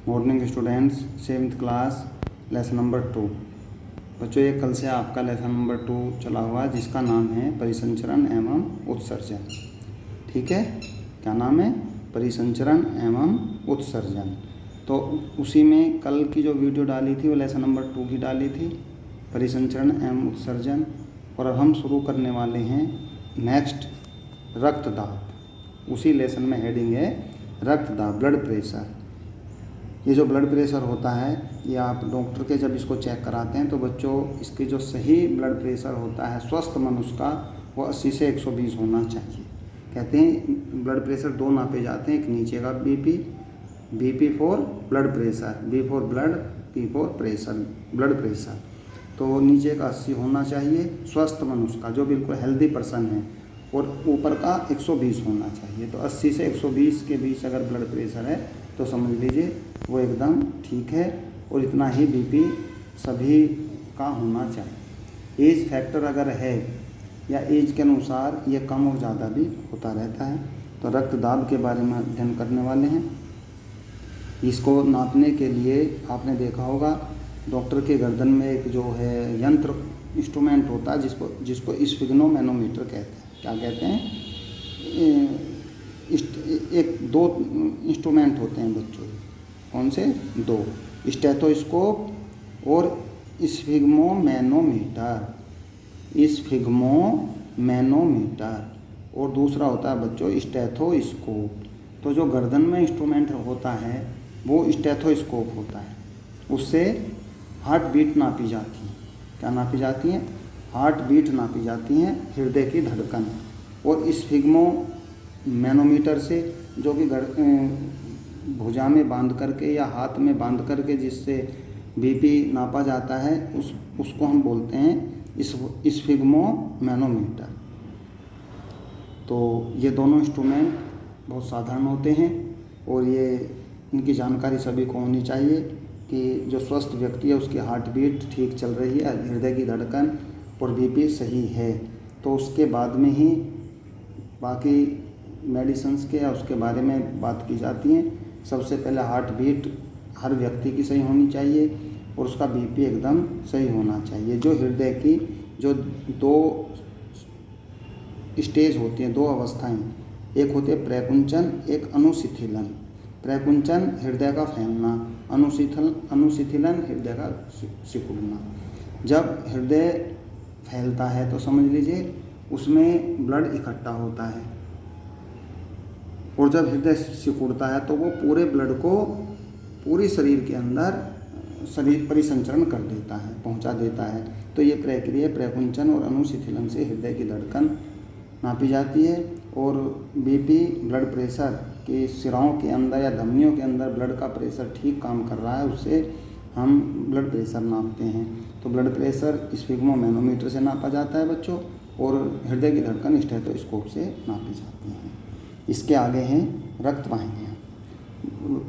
Morning students, 7th class, lesson number 2। बच्चों, ये कल से आपका लेसन नंबर 2 चला हुआ है, जिसका नाम है परिसंचरण एवं उत्सर्जन। ठीक है, क्या नाम है? परिसंचरण एवं उत्सर्जन। तो उसी में कल की जो वीडियो डाली थी वो लेसन नंबर 2 की डाली थी, परिसंचरण एवं उत्सर्जन। और अब हम शुरू करने वाले हैं नेक्स्ट, रक्तदाब। उसी लेसन में हेडिंग है रक्तदाब, ब्लड प्रेशर। ये जो ब्लड प्रेशर होता है, ये आप डॉक्टर के जब इसको चेक कराते हैं तो बच्चों, इसकी जो सही ब्लड प्रेशर होता है स्वस्थ मनुष्य का, वो 80 से 120 होना चाहिए। कहते हैं ब्लड प्रेशर 2 नापे जाते हैं, एक नीचे का BP for blood pressure, B for blood, P for pressure, blood pressure. तो नीचे का 80 होना चाहिए स्वस्थ मनुष्य का, जो बिल्कुल हेल्दी पर्सन है, और ऊपर का 120 होना चाहिए। तो 80 से 120 के बीच अगर ब्लड प्रेशर है तो समझ लीजिए वो एकदम ठीक है। और इतना ही बीपी सभी का होना चाहिए। एज फैक्टर अगर है या एज के अनुसार ये कम और ज़्यादा भी होता रहता है। तो रक्तदाब के बारे में अध्ययन करने वाले हैं। इसको नापने के लिए आपने देखा होगा डॉक्टर के गर्दन में एक जो है यंत्र इंस्ट्रूमेंट होता है, जिसको स्फिग्नोमेनोमीटर कहते हैं। क्या कहते हैं? एक 2 इंस्ट्रूमेंट होते हैं बच्चों। कौन से? 2, स्टेथोस्कोप और स्फिग्मोमेनोमीटर। स्फिग्मोमेनोमीटर और दूसरा होता है बच्चों स्टेथोस्कोप। तो जो गर्दन में इंस्ट्रूमेंट होता है वो स्टेथोस्कोप होता है। उससे हार्ट बीट नापी जाती है। क्या नापी जाती है? हार्ट बीट नापी जाती है, हृदय की धड़कन। और स्फिग्मोमेनोमीटर से, जो कि भुजा में बांध करके या हाथ में बांध करके जिससे बीपी नापा जाता है, उसको हम बोलते हैं स्फिग्मोमेनोमीटर। तो ये दोनों इंस्ट्रूमेंट बहुत साधारण होते हैं और ये इनकी जानकारी सभी को होनी चाहिए कि जो स्वस्थ व्यक्ति है उसकी हार्ट बीट ठीक चल रही है, हृदय की धड़कन और बीपी सही है। तो उसके बाद में ही बाकी मेडिसिन्स के या उसके बारे में बात की जाती है। सबसे पहले हार्ट बीट हर व्यक्ति की सही होनी चाहिए और उसका बीपी एकदम सही होना चाहिए। जो हृदय की जो 2 स्टेज होती हैं, 2 अवस्थाएं, एक होती है प्रकुंचन, एक अनुशिथिलन। प्रकुंचन हृदय का फैलना, अनुशिथिलन हृदय का सिकुड़ना। जब हृदय फैलता है तो समझ लीजिए उसमें ब्लड इकट्ठा होता है, और जब हृदय सिकुड़ता है तो वो पूरे ब्लड को पूरी शरीर के अंदर परिसंचरण कर देता है, पहुंचा देता है। तो ये प्रक्रिया प्रकुंचन और अनुशिथिलन से हृदय की धड़कन नापी जाती है। और बीपी, ब्लड प्रेशर के सिराओं के अंदर या धमनियों के अंदर ब्लड का प्रेशर ठीक काम कर रहा है, उससे हम ब्लड प्रेशर नापते हैं। तो ब्लड प्रेशर स्फिग्मोमेनोमीटर से नापा जाता है बच्चों, और हृदय की धड़कन स्टेथोस्कोप से नापी जाती है। इसके आगे हैं रक्त वाहिनियाँ।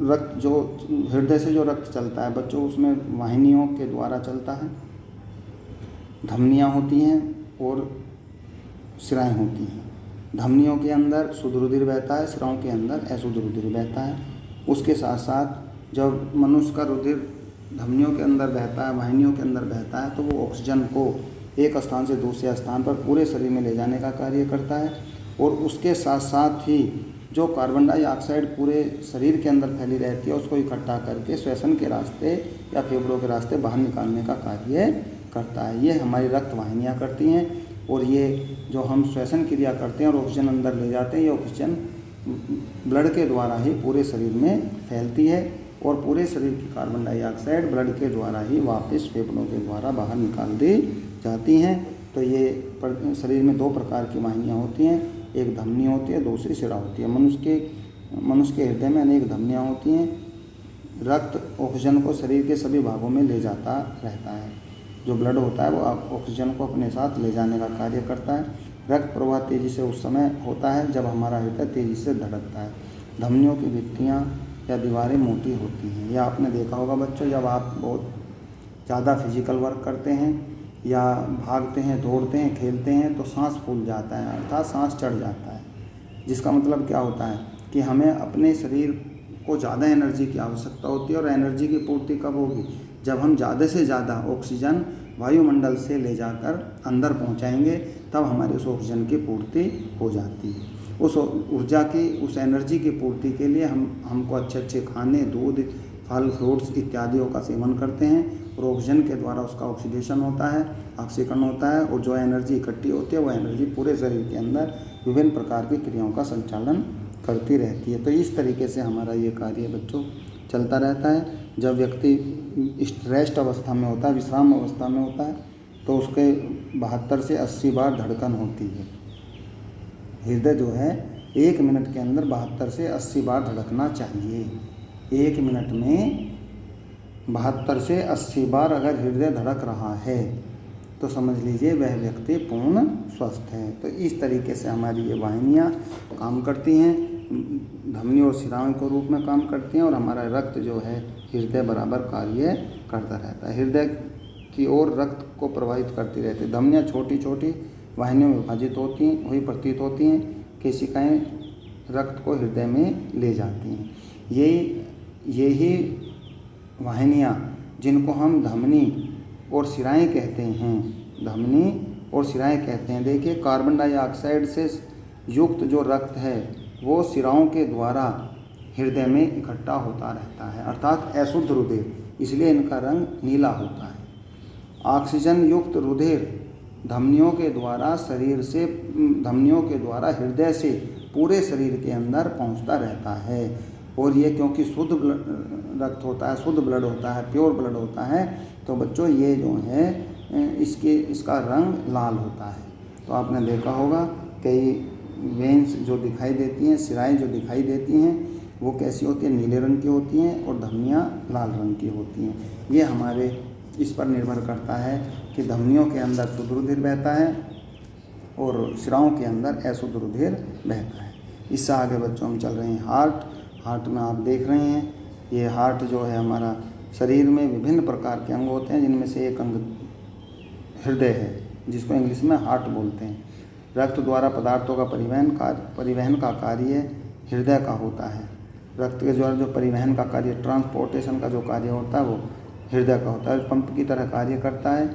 रक्त जो हृदय से जो रक्त चलता है बच्चों, उसमें वाहिनियों के द्वारा चलता है। धमनियाँ होती हैं और सिराएँ होती हैं। धमनियों के अंदर शुद्ध रुधिर बहता है, सिराओं के अंदर अशुद्ध रुधिर बहता है। उसके साथ साथ जब मनुष्य का रुधिर धमनियों के अंदर बहता है, वाहिनियों के अंदर बहता है, तो वो ऑक्सीजन को एक स्थान से दूसरे स्थान पर पूरे शरीर में ले जाने का कार्य करता है। और उसके साथ साथ ही जो कार्बन डाइऑक्साइड पूरे शरीर के अंदर फैली रहती है, उसको इकट्ठा करके श्वसन के रास्ते या फेफड़ों के रास्ते बाहर निकालने का कार्य करता है। ये हमारी रक्त वाहिनियाँ करती हैं। और ये जो हम श्वसन क्रिया करते हैं और ऑक्सीजन अंदर ले जाते हैं, ये ऑक्सीजन ब्लड के द्वारा ही पूरे शरीर में फैलती है, और पूरे शरीर की कार्बन डाइऑक्साइड ब्लड के द्वारा ही वापस फेफड़ों के द्वारा बाहर निकाल दी जाती हैं। तो ये शरीर में 2 प्रकार की वाहिनियाँ होती हैं, एक धमनी होती है, दूसरी सिरा होती है। मनुष्य के हृदय में अनेक धमनियाँ होती हैं। रक्त ऑक्सीजन को शरीर के सभी भागों में ले जाता रहता है। जो ब्लड होता है वो ऑक्सीजन को अपने साथ ले जाने का कार्य करता है। रक्त प्रवाह तेज़ी से उस समय होता है जब हमारा हृदय तेज़ी से धड़कता है। धमनियों की भित्तियाँ या दीवारें मोटी होती हैं। यह आपने देखा होगा बच्चों, जब आप बहुत ज़्यादा फिजिकल वर्क करते हैं या भागते हैं, दौड़ते हैं, खेलते हैं, तो सांस फूल जाता है, अर्थात सांस चढ़ जाता है। जिसका मतलब क्या होता है कि हमें अपने शरीर को ज़्यादा एनर्जी की आवश्यकता होती है। और एनर्जी की पूर्ति कब होगी? जब हम ज़्यादा से ज़्यादा ऑक्सीजन वायुमंडल से ले जाकर अंदर पहुंचाएंगे, तब हमारी उस ऑक्सीजन की पूर्ति हो जाती है। उस ऊर्जा की, उस एनर्जी की पूर्ति के लिए हमको अच्छे अच्छे खाने, दूध, फल, फ्रूट्स इत्यादियों का सेवन करते हैं। और ऑक्सीजन के द्वारा उसका ऑक्सीडेशन होता है, ऑक्सीकरण होता है, और जो एनर्जी इकट्ठी होती है वो एनर्जी पूरे शरीर के अंदर विभिन्न प्रकार की क्रियाओं का संचालन करती रहती है। तो इस तरीके से हमारा ये कार्य बच्चों चलता रहता है। जब व्यक्ति रेस्ट अवस्था में होता है, विश्राम अवस्था में होता है, तो उसके 72 से 80 बार धड़कन होती है। हृदय जो है 1 मिनट के अंदर 72 से 80 बार धड़कना चाहिए। 1 मिनट में 72 से 80 बार अगर हृदय धड़क रहा है तो समझ लीजिए वह व्यक्ति पूर्ण स्वस्थ है। तो इस तरीके से हमारी ये वाहिनियाँ काम करती हैं, धमनी और शिराओं के रूप में काम करती हैं, और हमारा रक्त जो है हृदय बराबर कार्य करता रहता है। हृदय की ओर रक्त को प्रवाहित करती रहती है। धमनियाँ छोटी छोटी वाहिनियों में विभाजित होती हैं, वही प्रतीत होती हैं। केशिकाएँ रक्त को हृदय में ले जाती हैं। यही वाहिनियाँ जिनको हम धमनी और शिराएँ कहते हैं, धमनी और शिराएँ कहते हैं। देखिए, कार्बन डाइऑक्साइड से युक्त जो रक्त है वो शिराओं के द्वारा हृदय में इकट्ठा होता रहता है, अर्थात अशुद्ध रुधिर, इसलिए इनका रंग नीला होता है। ऑक्सीजन युक्त रुधिर धमनियों के द्वारा हृदय से पूरे शरीर के अंदर पहुंचता रहता है। और ये क्योंकि शुद्ध रक्त होता है, शुद्ध ब्लड होता है, प्योर ब्लड होता है, तो बच्चों ये जो है इसका रंग लाल होता है। तो आपने देखा होगा कई वेन्स जो दिखाई देती हैं, शिराएँ जो दिखाई देती हैं, वो कैसी होती हैं? नीले रंग की होती हैं, और धमनियाँ लाल रंग की होती हैं। ये हमारे इस पर निर्भर करता है कि धमनियों के अंदर शुद्ध रुधिर बहता है और शिराओं के अंदर अशुद्ध रुधिर बहता है। इससे आगे बच्चों हम चल रहे हैं हार्ट में आप देख रहे हैं, ये हार्ट जो है हमारा शरीर में विभिन्न प्रकार के अंग होते हैं, जिनमें से एक अंग हृदय है, जिसको इंग्लिश में हार्ट बोलते हैं। रक्त द्वारा पदार्थों का परिवहन का कार्य हृदय का होता है। रक्त के द्वारा जो परिवहन का कार्य, ट्रांसपोर्टेशन का जो कार्य होता है वो हृदय का होता है। पंप की तरह कार्य करता है,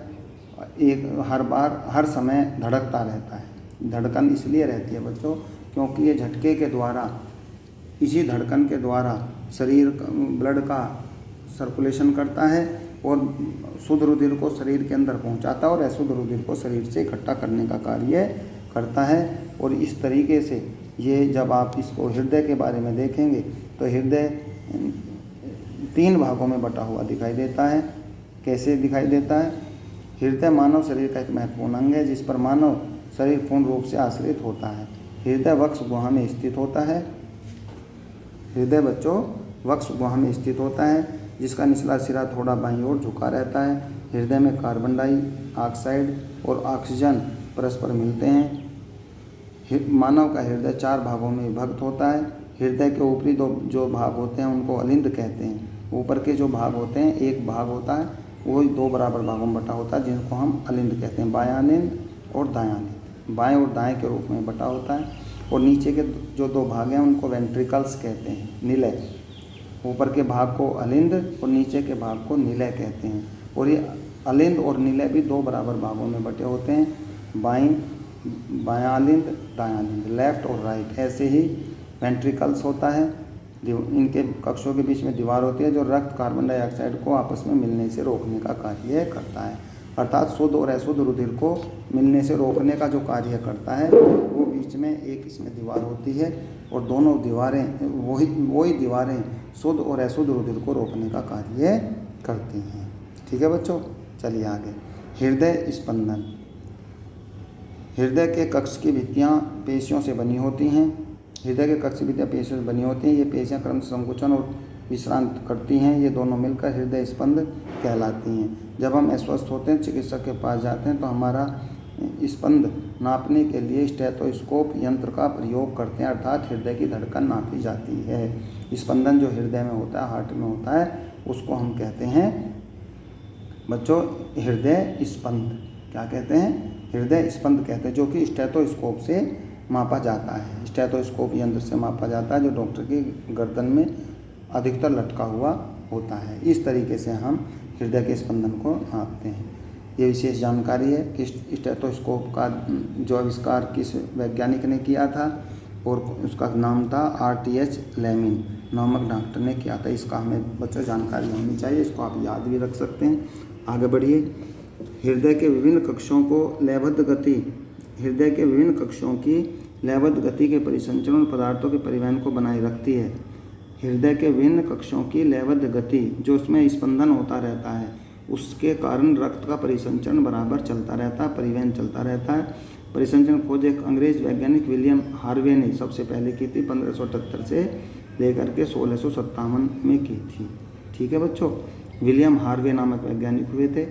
हर समय धड़कता रहता है। धड़कन इसलिए रहती है बच्चों क्योंकि ये झटके के द्वारा, इसी धड़कन के द्वारा शरीर ब्लड का सर्कुलेशन करता है और शुद्ध रुधिर को शरीर के अंदर पहुंचाता है और अशुद्ध रुधिर को शरीर से इकट्ठा करने का कार्य करता है। और इस तरीके से ये जब आप इसको हृदय के बारे में देखेंगे तो हृदय 3 भागों में बटा हुआ दिखाई देता है। कैसे दिखाई देता है? हृदय मानव शरीर का एक महत्वपूर्ण अंग है जिस पर मानव शरीर पूर्ण रूप से आश्रित होता है। हृदय वक्ष गुहा में स्थित होता है। हृदय बच्चों वक्ष गुहा में स्थित होता है, जिसका निचला सिरा थोड़ा बाईं ओर झुका रहता है। हृदय में कार्बन डाइऑक्साइड और ऑक्सीजन परस्पर मिलते हैं। मानव का हृदय 4 भागों में विभक्त होता है। हृदय के ऊपरी जो भाग होते हैं उनको अलिंद कहते हैं। ऊपर के जो भाग होते हैं, एक भाग होता है वो 2 बराबर भागों में बटा होता है, जिनको हम अलिंद कहते हैं, बायालिंद और दायालिंद। बाएं और दाएं के रूप में बटा होता है। और नीचे के जो 2 भाग हैं उनको वेंट्रिकल्स कहते हैं, निलय। ऊपर के भाग को अलिंद और नीचे के भाग को निलय कहते हैं। और ये अलिंद और निलय भी 2 बराबर भागों में बटे होते हैं, बायालिंद दायालिंद, लेफ्ट और राइट। ऐसे ही वेंट्रिकल्स होता है, इनके कक्षों के बीच में दीवार होती है जो रक्त कार्बन डाइऑक्साइड को आपस में मिलने से रोकने का कार्य करता है। अर्थात शुद्ध और अशुद्ध रुधिर को मिलने से रोकने का जो कार्य करता है वो बीच में एक इसमें दीवार होती है और दोनों दीवारें वही दीवारें शुद्ध और अशुद्ध रुधिर को रोकने का कार्य करती हैं। ठीक है बच्चों, चलिए आगे। हृदय स्पंदन। हृदय के कक्ष की भित्तियाँ पेशियों से बनी होती हैं। हृदय के कक्ष की भित्तियाँ पेशियों से बनी होती हैं। ये पेशियाँ क्रम से संकुचन और विश्रांत करती हैं। ये दोनों मिलकर हृदय स्पंद कहलाती हैं। जब हम अस्वस्थ होते हैं, चिकित्सक के पास जाते हैं तो हमारा स्पंद नापने के लिए स्टेथोस्कोप यंत्र का प्रयोग करते हैं, अर्थात हृदय की धड़कन नापी जाती है। स्पंदन जो हृदय में होता है, हार्ट में होता है, उसको हम कहते हैं बच्चों हृदय स्पंद। क्या कहते हैं? हृदय स्पंद कहते हैं, जो कि स्टेथोस्कोप से मापा जाता है। स्टेथोस्कोप यंत्र से मापा जाता है जो डॉक्टर की गर्दन में अधिकतर लटका हुआ होता है। इस तरीके से हम हृदय के स्पंदन को नापते हैं। ये विशेष जानकारी है कि स्टेथोस्कोप का जो आविष्कार किस वैज्ञानिक ने किया था, और उसका नाम था RTH लेमिन नामक डॉक्टर ने किया था। इसका हमें बच्चों जानकारी होनी चाहिए, इसको आप याद भी रख सकते हैं। आगे बढ़िए। हृदय के विभिन्न कक्षों को लयबद्ध गति हृदय के विभिन्न कक्षों की लयबद्ध गति के परिसंचरण और पदार्थों के परिवहन को बनाए रखती है। हृदय के विभिन्न कक्षों की लयबद्ध गति, जो उसमें स्पंदन होता रहता है, उसके कारण रक्त का परिसंचरण बराबर चलता रहता है, परिवहन चलता रहता है। परिसंचरण खोज एक अंग्रेज वैज्ञानिक विलियम हार्वे ने सबसे पहले की थी, 1578 से लेकर के 1657 में की थी। ठीक है बच्चों, विलियम हार्वे नामक वैज्ञानिक हुए थे,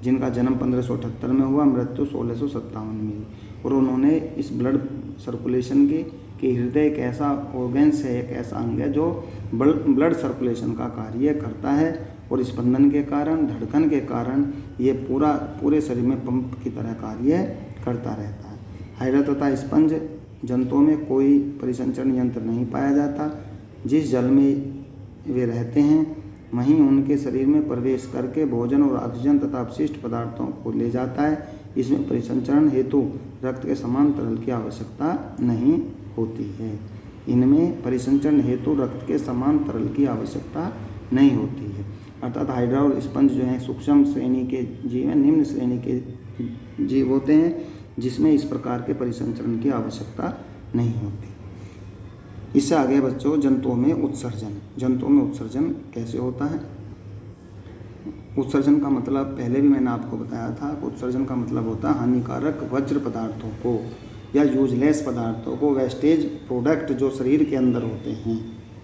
जिनका जन्म 1578 में हुआ, मृत्यु 1657 में हुई। और उन्होंने इस ब्लड सर्कुलेशन की कि हृदय एक ऐसा ऑर्गन्स है, एक ऐसा अंग है जो ब्लड सर्कुलेशन का कार्य करता है, और स्पंदन के कारण, धड़कन के कारण ये पूरे शरीर में पंप की तरह कार्य करता रहता है। हाइड्रा तथा स्पंज जंतुओं में कोई परिसंचरण यंत्र नहीं पाया जाता। जिस जल में वे रहते हैं वहीं उनके शरीर में प्रवेश करके भोजन और ऑक्सीजन तथा अपशिष्ट पदार्थों को ले जाता है। इसमें परिसंचरण हेतु रक्त के समान तरल की आवश्यकता नहीं होती है। इनमें परिसंचरण हेतु रक्त के समान तरल की आवश्यकता नहीं होती है। अर्थात हाइड्रा और स्पंज जो हैं सूक्ष्म श्रेणी के जीव हैं, निम्न श्रेणी के जीव होते हैं, जिसमें इस प्रकार के परिसंचरण की आवश्यकता नहीं होती। इससे आगे बच्चों जंतुओं में उत्सर्जन कैसे होता है। उत्सर्जन का मतलब पहले भी मैंने आपको बताया था। उत्सर्जन का मतलब होता है हानिकारक वज्र पदार्थों को या यूजलेस पदार्थों को, वेस्टेज प्रोडक्ट जो शरीर के अंदर होते हैं,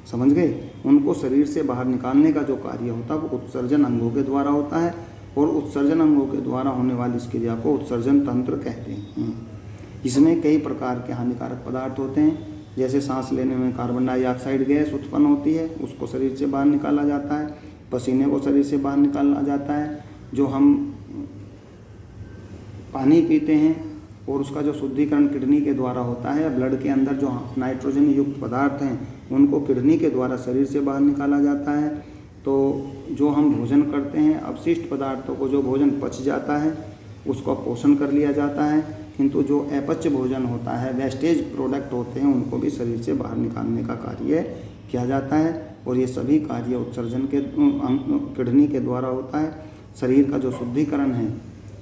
समझ गए, उनको शरीर से बाहर निकालने का जो कार्य होता है वो उत्सर्जन अंगों के द्वारा होता है। और उत्सर्जन अंगों के द्वारा होने वाली इस क्रिया को उत्सर्जन तंत्र कहते हैं। इसमें कई प्रकार के हानिकारक पदार्थ होते हैं, जैसे सांस लेने में कार्बन डाइऑक्साइड गैस उत्पन्न होती है, उसको शरीर से बाहर निकाला जाता है। पसीने को शरीर से बाहर निकाला जाता है। जो हम पानी पीते हैं और उसका जो शुद्धिकरण किडनी के द्वारा होता है, ब्लड के अंदर जो नाइट्रोजन युक्त पदार्थ हैं उनको किडनी के द्वारा शरीर से बाहर निकाला जाता है। तो जो हम भोजन करते हैं, अपशिष्ट पदार्थों को, जो भोजन पच जाता है उसको पोषण कर लिया जाता है, किंतु जो अपच भोजन होता है, वेस्टेज प्रोडक्ट होते हैं, उनको भी शरीर से बाहर निकालने का कार्य किया जाता है। और ये सभी कार्य उत्सर्जन के किडनी के द्वारा होता है। शरीर का जो शुद्धिकरण है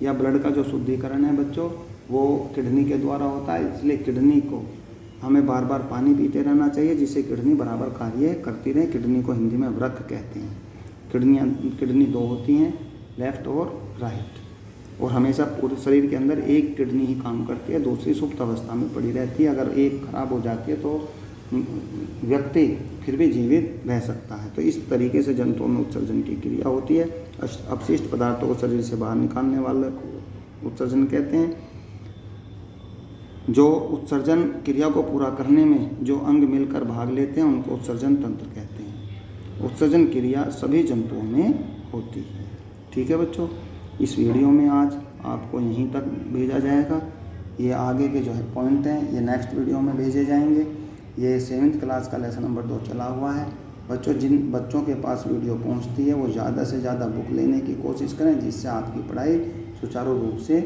या ब्लड का जो शुद्धिकरण है बच्चों, वो किडनी के द्वारा होता है। इसलिए किडनी को हमें बार बार पानी पीते रहना चाहिए, जिससे किडनी बराबर कार्य करती रहे। किडनी को हिंदी में वृक्क कहते हैं। किडनी दो होती हैं, लेफ्ट और राइट, और हमेशा पूरे शरीर के अंदर एक किडनी ही काम करती है, दूसरी सुप्त अवस्था में पड़ी रहती है। अगर एक खराब हो जाती है तो व्यक्ति फिर भी जीवित रह सकता है। तो इस तरीके से जंतुओं में उत्सर्जन की क्रिया होती है। अपशिष्ट पदार्थों को शरीर से बाहर निकालने वाले को उत्सर्जन कहते हैं। जो उत्सर्जन क्रिया को पूरा करने में जो अंग मिलकर भाग लेते हैं उनको उत्सर्जन तंत्र कहते हैं। उत्सर्जन क्रिया सभी जंतुओं में होती है। ठीक है बच्चों, इस वीडियो में आज आपको यहीं तक भेजा जाएगा। ये आगे के जो है पॉइंट हैं ये नेक्स्ट वीडियो में भेजे जाएंगे। ये 7th क्लास का लेसन नंबर 2 चला हुआ है। बच्चों, जिन बच्चों के पास वीडियो पहुंचती है वो ज़्यादा से ज़्यादा बुक लेने की कोशिश करें, जिससे आपकी पढ़ाई सुचारू रूप से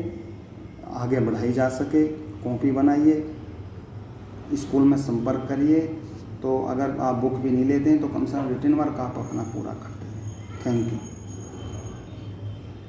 आगे बढ़ाई जा सके। कॉपी बनाइए, स्कूल में संपर्क करिए। तो अगर आप बुक भी नहीं लेते हैं तो कम से कम रिटन वर्क आप अपना पूरा करते हैं। Thank you.